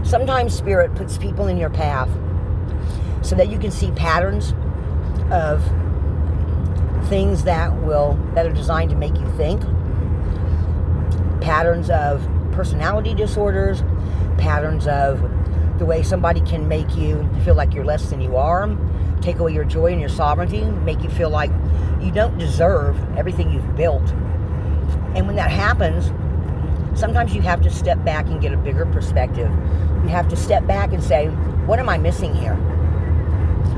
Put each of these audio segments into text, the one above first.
Sometimes Spirit puts people in your path so that you can see patterns of things that are designed to make you think. Patterns of personality disorders, patterns of the way somebody can make you feel like you're less than you are, take away your joy and your sovereignty, make you feel like you don't deserve everything you've built. And when that happens, sometimes you have to step back and get a bigger perspective. You have to step back and say, what am I missing here?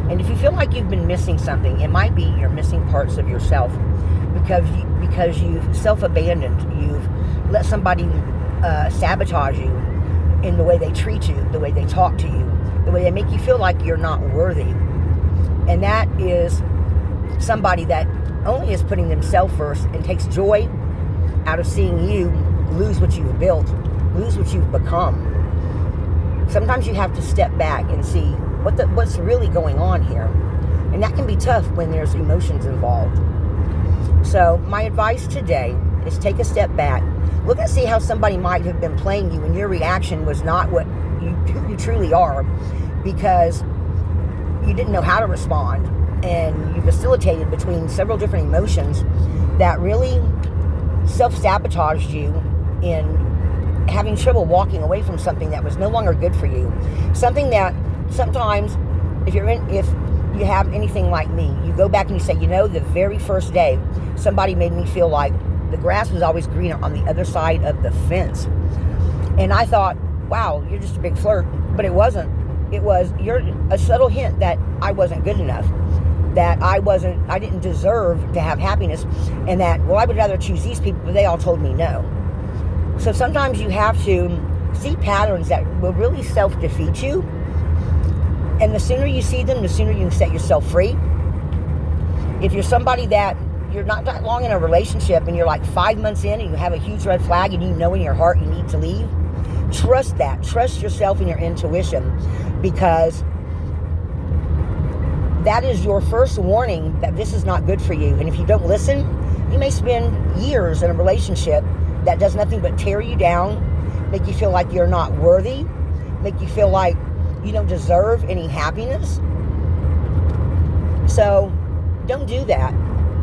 And if you feel like you've been missing something, it might be you're missing parts of yourself because you've self-abandoned. You've let somebody sabotage you in the way they treat you, the way they talk to you, the way they make you feel like you're not worthy. And that is somebody that only is putting themselves first and takes joy out of seeing you lose what you've built, lose what you've become. Sometimes you have to step back and see what's really going on here. And that can be tough when there's emotions involved. So my advice today is take a step back. Look and see how somebody might have been playing you and your reaction was not what who you truly are, because you didn't know how to respond, and you facilitated between several different emotions that really self-sabotaged you in having trouble walking away from something that was no longer good for you. Something that sometimes, if you have anything like me, you go back and you say, the very first day, somebody made me feel like the grass was always greener on the other side of the fence. And I thought, wow, you're just a big flirt. But it wasn't. You're a subtle hint that I wasn't good enough, that I didn't deserve to have happiness, and that, I would rather choose these people, but they all told me no. So sometimes you have to see patterns that will really self-defeat you. And the sooner you see them, the sooner you can set yourself free. If you're somebody that you're not that long in a relationship and you're like 5 months in and you have a huge red flag and you know in your heart you need to leave, trust that. Trust yourself and your intuition, because that is your first warning that this is not good for you. And if you don't listen, you may spend years in a relationship that does nothing but tear you down, make you feel like you're not worthy, make you feel like you don't deserve any happiness. So don't do that.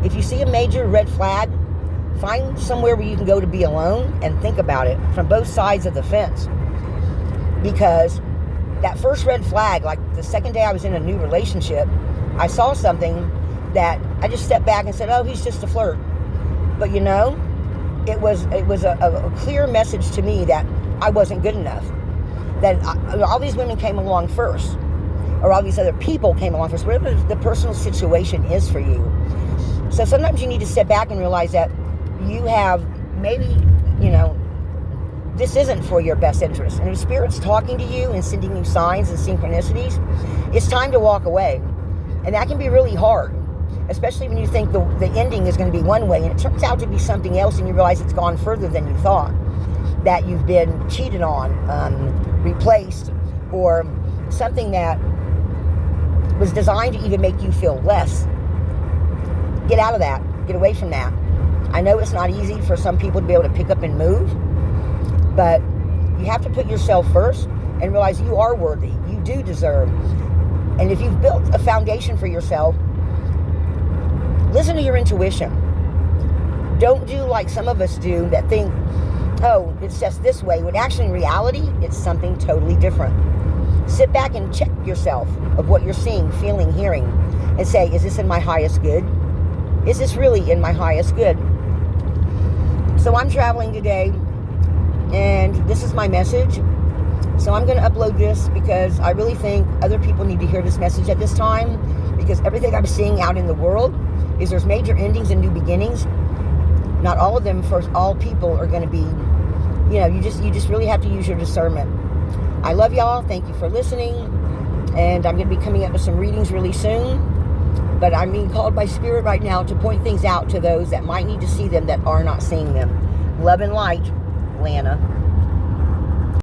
If you see a major red flag, find somewhere where you can go to be alone and think about it from both sides of the fence. Because that first red flag, like the second day I was in a new relationship, I saw something that I just stepped back and said, oh, he's just a flirt. But it was a clear message to me that I wasn't good enough. That all these women came along first, or all these other people came along first, whatever the personal situation is for you. So sometimes you need to step back and realize that you have maybe, this isn't for your best interest. And if Spirit's talking to you and sending you signs and synchronicities, it's time to walk away. And that can be really hard, especially when you think the ending is going to be one way and it turns out to be something else, and you realize it's gone further than you thought, that you've been cheated on, replaced, or something that was designed to even make you feel less. Get out of that. Get away from that. I know it's not easy for some people to be able to pick up and move, but you have to put yourself first and realize you are worthy. You do deserve. And if you've built a foundation for yourself, listen to your intuition. Don't do like some of us do that think, oh, it's just this way, when actually in reality, it's something totally different. Sit back and check yourself of what you're seeing, feeling, hearing, and say, is this in my highest good? Is this really in my highest good? So I'm traveling today, and this is my message. So I'm going to upload this because I really think other people need to hear this message at this time, because everything I'm seeing out in the world is there's major endings and new beginnings. Not all of them for all people are going to be, you just really have to use your discernment. I love y'all. Thank you for listening. And I'm going to be coming up with some readings really soon. But I'm being called by Spirit right now to point things out to those that might need to see them that are not seeing them. Love and light, Lana.